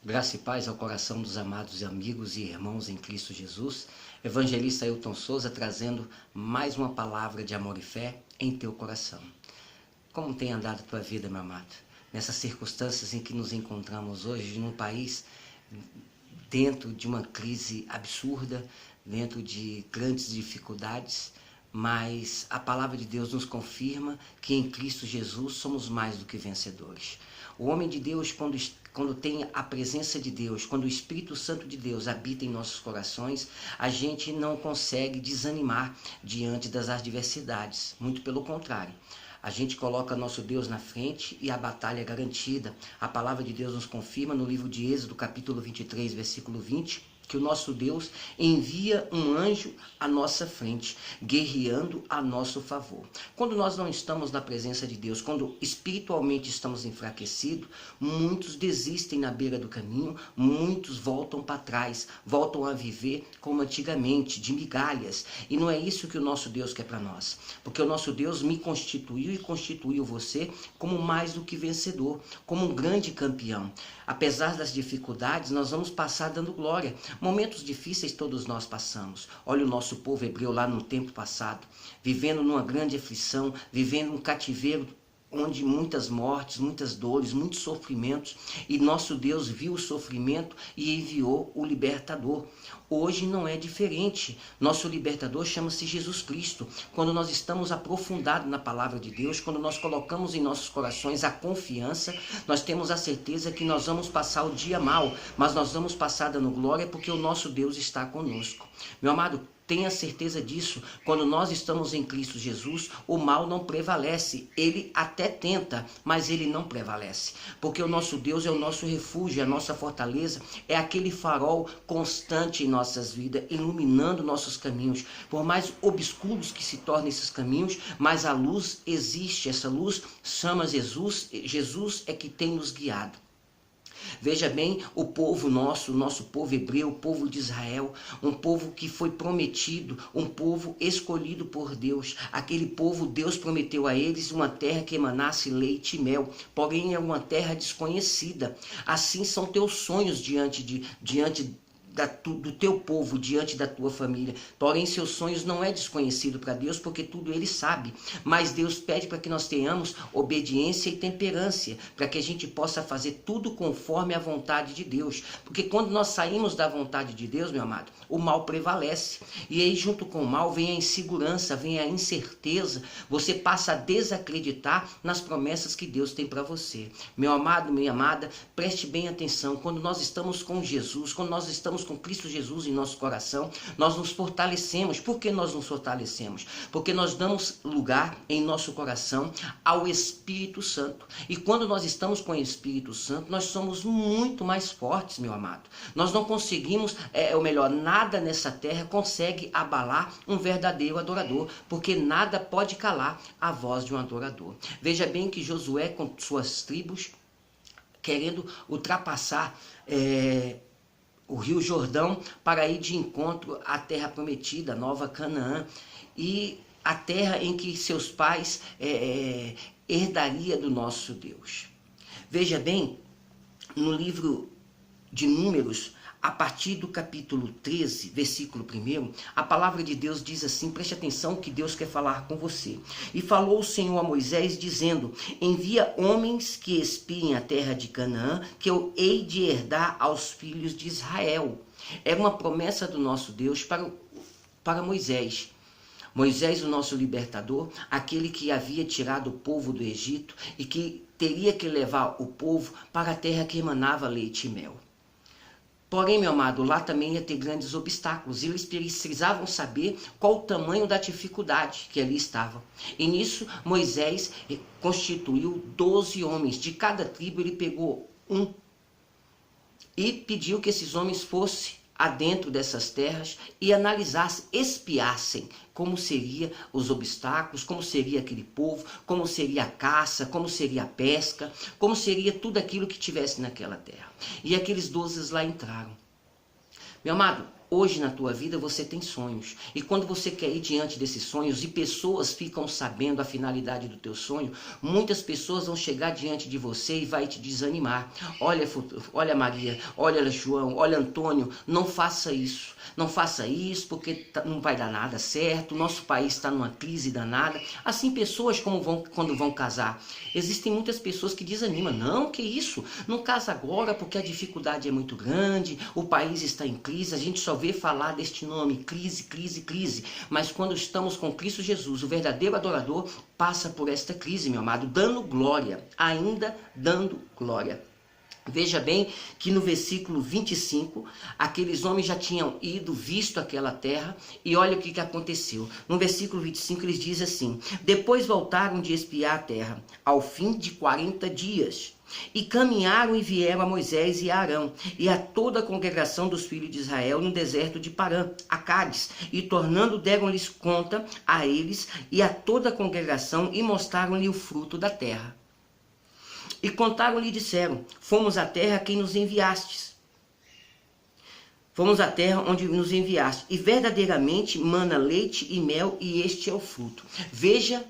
Graça e paz ao coração dos amados amigos e irmãos em Cristo Jesus. Evangelista Ailton Souza trazendo mais uma palavra de amor e fé em teu coração. Como tem andado a tua vida, meu amado? Nessas circunstâncias em que nos encontramos hoje, num país dentro de uma crise absurda, dentro de grandes dificuldades, mas a palavra de Deus nos confirma que em Cristo Jesus somos mais do que vencedores. O homem de Deus, quando tem a presença de Deus, quando o Espírito Santo de Deus habita em nossos corações, a gente não consegue desanimar diante das adversidades. Muito pelo contrário. A gente coloca nosso Deus na frente e a batalha é garantida. A palavra de Deus nos confirma no livro de Êxodo, capítulo 23, versículo 20, que o nosso Deus envia um anjo à nossa frente, guerreando a nosso favor. Quando nós não estamos na presença de Deus, quando espiritualmente estamos enfraquecidos, muitos desistem na beira do caminho, muitos voltam para trás, voltam a viver como antigamente, de migalhas. E não é isso que o nosso Deus quer para nós, porque o nosso Deus me constituiu e constituiu você como mais do que vencedor, como um grande campeão. Apesar das dificuldades, nós vamos passar dando glória. Momentos difíceis todos nós passamos. Olha o nosso povo hebreu lá no tempo passado, vivendo numa grande aflição, vivendo um cativeiro onde muitas mortes, muitas dores, muitos sofrimentos, e nosso Deus viu o sofrimento e enviou o libertador. Hoje não é diferente. Nosso libertador chama-se Jesus Cristo. Quando nós estamos aprofundados na palavra de Deus, quando nós colocamos em nossos corações a confiança, nós temos a certeza que nós vamos passar o dia mal, mas nós vamos passar dando glória porque o nosso Deus está conosco. Meu amado, tenha certeza disso. Quando nós estamos em Cristo Jesus, o mal não prevalece. Ele até tenta, mas ele não prevalece. Porque o nosso Deus é o nosso refúgio, a nossa fortaleza, é aquele farol constante em nossas vidas, iluminando nossos caminhos. Por mais obscuros que se tornem esses caminhos, mas a luz existe. Essa luz chama Jesus. Jesus é que tem nos guiado. Veja bem, o povo nosso, o nosso povo hebreu, o povo de Israel, um povo que foi prometido, um povo escolhido por Deus. Aquele povo, Deus prometeu a eles uma terra que emanasse leite e mel, porém é uma terra desconhecida. Assim são teus sonhos diante do teu povo, diante da tua família. Porém, seus sonhos não é desconhecido para Deus, porque tudo ele sabe. Mas Deus pede para que nós tenhamos obediência e temperância, para que a gente possa fazer tudo conforme a vontade de Deus. Porque quando nós saímos da vontade de Deus, meu amado, o mal prevalece. E aí, junto com o mal, vem a insegurança, vem a incerteza. Você passa a desacreditar nas promessas que Deus tem para você. Meu amado, minha amada, preste bem atenção. Quando nós estamos com Jesus, quando nós estamos com Cristo Jesus em nosso coração, nós nos fortalecemos. Por que nós nos fortalecemos? Porque nós damos lugar em nosso coração ao Espírito Santo. E quando nós estamos com o Espírito Santo, nós somos muito mais fortes, meu amado. Nós não conseguimos, ou melhor, nada nessa terra consegue abalar um verdadeiro adorador, porque nada pode calar a voz de um adorador. Veja bem que Josué, com suas tribos, querendo ultrapassar o Rio Jordão para ir de encontro à terra prometida, Nova Canaã, e a terra em que seus pais herdaria do nosso Deus. Veja bem, no livro de Números, a partir do capítulo 13, versículo 1, a palavra de Deus diz assim, preste atenção que Deus quer falar com você. E falou o Senhor a Moisés, dizendo, envia homens que espiem a terra de Canaã, que eu hei de herdar aos filhos de Israel. Era uma promessa do nosso Deus para Moisés. Moisés, o nosso libertador, aquele que havia tirado o povo do Egito e que teria que levar o povo para a terra que emanava leite e mel. Porém, meu amado, lá também ia ter grandes obstáculos. E eles precisavam saber qual o tamanho da dificuldade que ali estava. E nisso, Moisés constituiu 12 homens. De cada tribo, ele pegou um. E pediu que esses homens fossem adentro dessas terras e analisassem, espiassem como seriam os obstáculos, como seria aquele povo, como seria a caça, como seria a pesca, como seria tudo aquilo que tivesse naquela terra. E aqueles 12 lá entraram. Meu amado, Hoje na tua vida você tem sonhos, e quando você quer ir diante desses sonhos e pessoas ficam sabendo a finalidade do teu sonho, muitas pessoas vão chegar diante de você e vai te desanimar. Olha Maria, olha João, olha Antônio, não faça isso. Não faça isso porque não vai dar nada certo, nosso país está numa crise danada. Assim pessoas quando vão casar. Existem muitas pessoas que desanimam. Não, que isso? Não casa agora porque a dificuldade é muito grande, o país está em crise, a gente só vê falar deste nome, crise, crise, crise. Mas quando estamos com Cristo Jesus, o verdadeiro adorador passa por esta crise, meu amado, dando glória, ainda dando glória. Veja bem que no versículo 25, aqueles homens já tinham visto aquela terra, e olha o que aconteceu. No versículo 25 eles dizem assim: depois voltaram de espiar a terra, ao fim de 40 dias. E caminharam e vieram a Moisés e a Arão, e a toda a congregação dos filhos de Israel no deserto de Parã, a Cádiz, e tornando deram-lhes conta a eles e a toda a congregação, e mostraram-lhe o fruto da terra. E contaram-lhe e disseram: fomos à terra a quem nos enviastes. Fomos à terra onde nos enviaste, e verdadeiramente mana leite e mel, e este é o fruto. Veja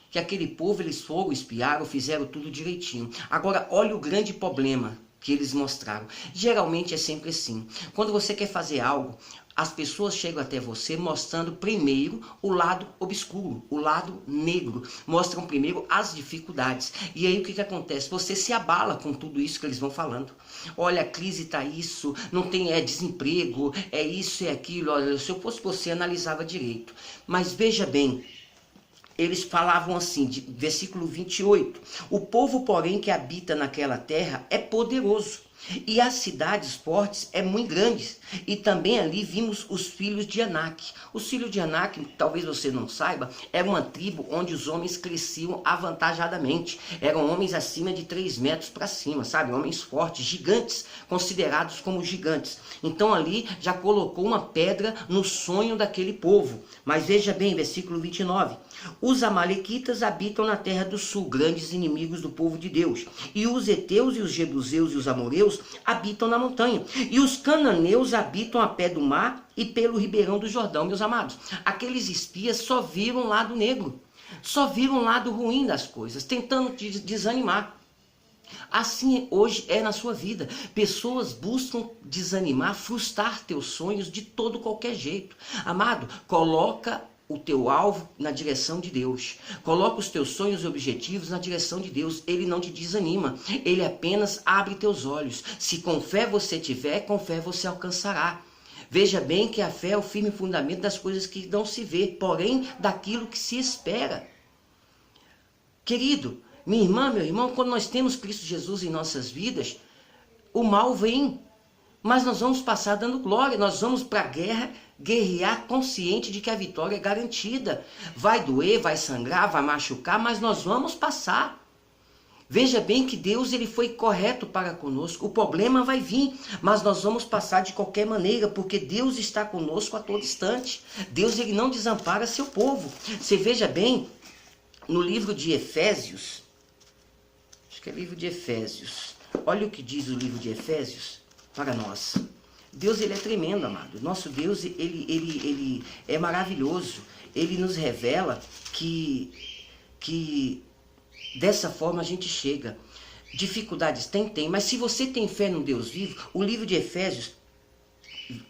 que aquele povo, eles foram, espiaram, fizeram tudo direitinho. Agora, olha o grande problema que eles mostraram. Geralmente é sempre assim. Quando você quer fazer algo, as pessoas chegam até você mostrando primeiro o lado obscuro, o lado negro. Mostram primeiro as dificuldades. E aí o que acontece? Você se abala com tudo isso que eles vão falando. Olha, a crise está isso, não tem desemprego, é isso, é aquilo. Olha, se eu fosse você, analisava direito. Mas veja bem, eles falavam assim, versículo 28. O povo, porém, que habita naquela terra é poderoso, e as cidades fortes é muito grandes. E também ali vimos os filhos de Anak. Os filhos de Anak, talvez você não saiba, era uma tribo onde os homens cresciam avantajadamente. Eram homens acima de 3 metros para cima, sabe? Homens fortes, gigantes, considerados como gigantes. Então ali já colocou uma pedra no sonho daquele povo. Mas veja bem, versículo 29. Os amalequitas habitam na terra do sul, grandes inimigos do povo de Deus. E os heteus e os jebuseus e os amoreus habitam na montanha. E os cananeus habitam a pé do mar e pelo ribeirão do Jordão, meus amados. Aqueles espias só viram o lado negro, só viram o lado ruim das coisas, tentando te desanimar. Assim hoje é na sua vida. Pessoas buscam desanimar, frustrar teus sonhos de todo qualquer jeito. Amado, coloca o teu alvo na direção de Deus. Coloca os teus sonhos e objetivos na direção de Deus. Ele não te desanima. Ele apenas abre teus olhos. Se com fé você tiver, com fé você alcançará. Veja bem que a fé é o firme fundamento das coisas que não se vê, porém daquilo que se espera. Querido, minha irmã, meu irmão, quando nós temos Cristo Jesus em nossas vidas, o mal vem, mas nós vamos passar dando glória. Nós vamos para a guerra, guerrear consciente de que a vitória é garantida. Vai doer, vai sangrar, vai machucar, mas nós vamos passar. Veja bem que Deus, ele foi correto para conosco. O problema vai vir, mas nós vamos passar de qualquer maneira, porque Deus está conosco a todo instante. Deus, ele não desampara seu povo. Você veja bem, no livro de Efésios, acho que é livro de Efésios. Olha o que diz o livro de Efésios para nós. Deus, ele é tremendo, amado. Nosso Deus, ele é maravilhoso. Ele nos revela que dessa forma a gente chega. Dificuldades tem, mas se você tem fé no Deus vivo, o livro de Efésios,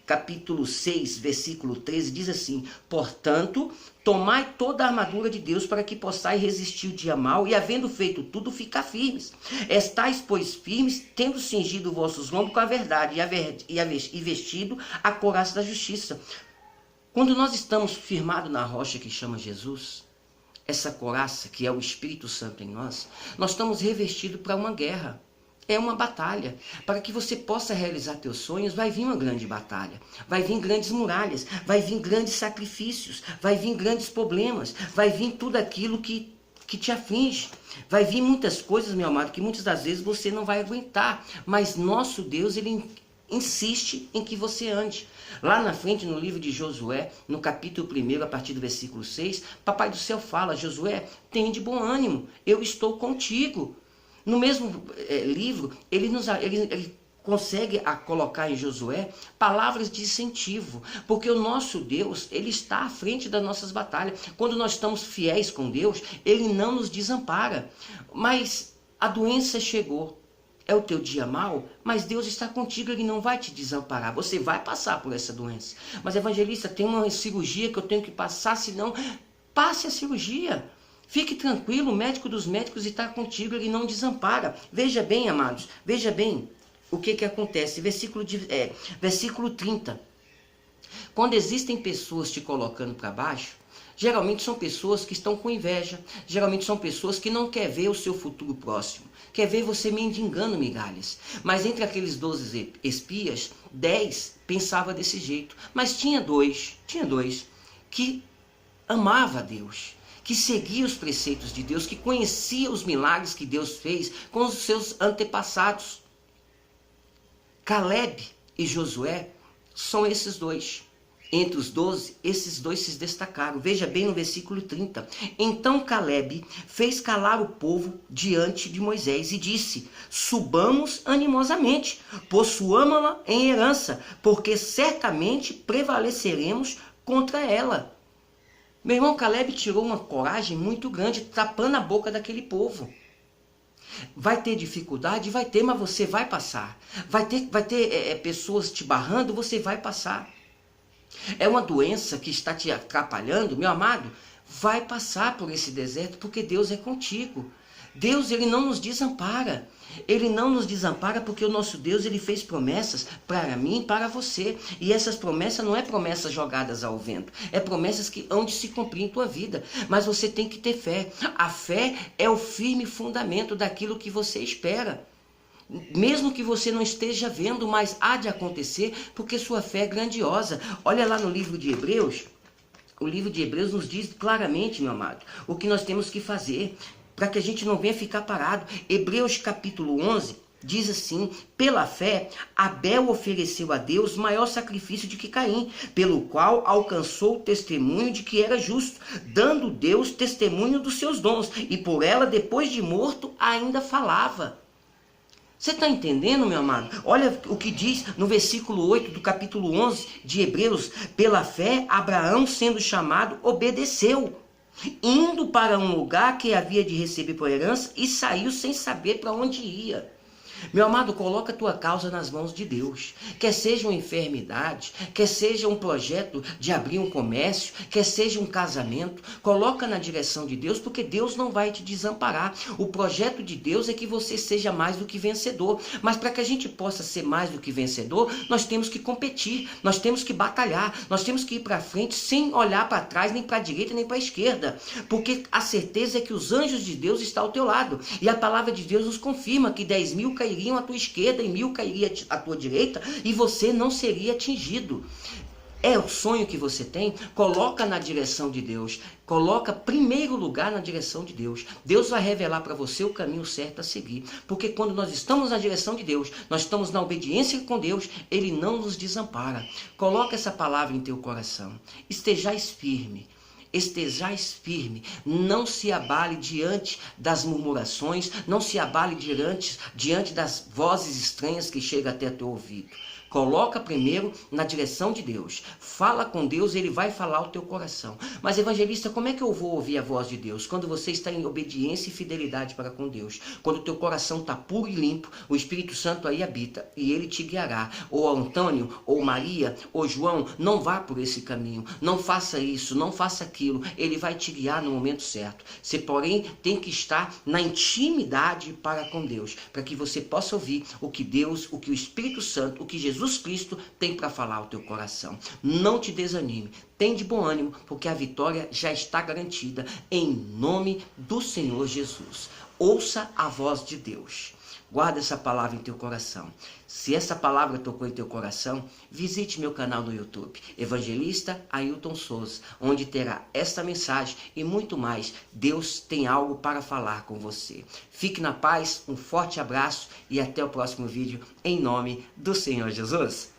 capítulo 6, versículo 13, diz assim: portanto, tomai toda a armadura de Deus para que possais resistir o dia mau, e havendo feito tudo, ficar firmes. Estais, pois, firmes, tendo cingido vossos lombos com a verdade, e vestido a couraça da justiça. Quando nós estamos firmados na rocha que chama Jesus, essa couraça que é o Espírito Santo em nós, nós estamos revestidos para uma guerra. É uma batalha. Para que você possa realizar teus sonhos, vai vir uma grande batalha. Vai vir grandes muralhas, vai vir grandes sacrifícios, vai vir grandes problemas, vai vir tudo aquilo que te aflige. Vai vir muitas coisas, meu amado, que muitas das vezes você não vai aguentar. Mas nosso Deus, ele insiste em que você ande. Lá na frente, no livro de Josué, no capítulo 1, a partir do versículo 6, Papai do Céu fala: Josué, tem de bom ânimo, eu estou contigo. No mesmo livro, ele consegue colocar em Josué palavras de incentivo, porque o nosso Deus, ele está à frente das nossas batalhas. Quando nós estamos fiéis com Deus, ele não nos desampara. Mas a doença chegou. É o teu dia mau, mas Deus está contigo, ele não vai te desamparar. Você vai passar por essa doença. Mas, evangelista, tem uma cirurgia que eu tenho que passar, senão passe a cirurgia. Fique tranquilo, o médico dos médicos está contigo, ele não desampara. Veja bem, amados, veja bem o que acontece. Versículo 30. Quando existem pessoas te colocando para baixo, geralmente são pessoas que estão com inveja, geralmente são pessoas que não querem ver o seu futuro próximo, quer ver você mendigando migalhas. Mas entre aqueles 12 espias, 10 pensavam desse jeito, mas tinha dois que amavam a Deus, que seguia os preceitos de Deus, que conhecia os milagres que Deus fez com os seus antepassados. Caleb e Josué são esses dois. Entre os 12, esses dois se destacaram. Veja bem no versículo 30. Então Caleb fez calar o povo diante de Moisés e disse: subamos animosamente, possuamo-la em herança, porque certamente prevaleceremos contra ela. Meu irmão, Caleb tirou uma coragem muito grande, tapando a boca daquele povo. Vai ter dificuldade? Vai ter, mas você vai passar. Vai ter pessoas te barrando, você vai passar. É uma doença que está te atrapalhando, meu amado, vai passar por esse deserto, porque Deus é contigo. Deus, ele não nos desampara. Ele não nos desampara porque o nosso Deus, ele fez promessas para mim e para você. E essas promessas não é promessas jogadas ao vento. É promessas que hão de se cumprir em tua vida. Mas você tem que ter fé. A fé é o firme fundamento daquilo que você espera. Mesmo que você não esteja vendo, mas há de acontecer, porque sua fé é grandiosa. Olha lá no livro de Hebreus. O livro de Hebreus nos diz claramente, meu amado, o que nós temos que fazer para que a gente não venha ficar parado. Hebreus capítulo 11 diz assim: pela fé, Abel ofereceu a Deus maior sacrifício de que Caim, pelo qual alcançou o testemunho de que era justo, dando Deus testemunho dos seus dons, e por ela, depois de morto, ainda falava. Você está entendendo, meu amado? Olha o que diz no versículo 8 do capítulo 11 de Hebreus. Pela fé, Abraão, sendo chamado, obedeceu, indo para um lugar que havia de receber por herança, e saiu sem saber para onde ia. Meu amado, coloca a tua causa nas mãos de Deus. Quer seja uma enfermidade, quer seja um projeto de abrir um comércio, quer seja um casamento, coloca na direção de Deus, porque Deus não vai te desamparar. O projeto de Deus é que você seja mais do que vencedor. Mas para que a gente possa ser mais do que vencedor, nós temos que competir, nós temos que batalhar, nós temos que ir para frente sem olhar para trás, nem para a direita, nem para a esquerda. Porque a certeza é que os anjos de Deus estão ao teu lado. E a palavra de Deus nos confirma que 10.000 cairiam à tua esquerda e 1.000 cairiam à tua direita, e você não seria atingido. É o sonho que você tem? Coloca na direção de Deus. Coloca primeiro lugar na direção de Deus. Deus vai revelar para você o caminho certo a seguir. Porque quando nós estamos na direção de Deus, nós estamos na obediência com Deus, ele não nos desampara. Coloca essa palavra em teu coração. Estejais firme. Estejais firme, não se abale diante das murmurações, não se abale diante das vozes estranhas que chegam até teu ouvido. Coloca primeiro na direção de Deus. Fala com Deus, ele vai falar ao teu coração. Mas, evangelista, como é que eu vou ouvir a voz de Deus? Quando você está em obediência e fidelidade para com Deus. Quando o teu coração está puro e limpo, o Espírito Santo aí habita e ele te guiará. Ou Antônio, ou Maria, ou João, não vá por esse caminho. Não faça isso, não faça aquilo. Ele vai te guiar no momento certo. Você, porém, tem que estar na intimidade para com Deus, para que você possa ouvir o que Deus, o que o Espírito Santo, o que Jesus Cristo tem para falar ao teu coração. Não te desanime, tem de bom ânimo, porque a vitória já está garantida em nome do Senhor Jesus. Ouça a voz de Deus. Guarda essa palavra em teu coração. Se essa palavra tocou em teu coração, visite meu canal no YouTube, Evangelista Ailton Souza, onde terá esta mensagem e muito mais. Deus tem algo para falar com você. Fique na paz, um forte abraço e até o próximo vídeo, em nome do Senhor Jesus.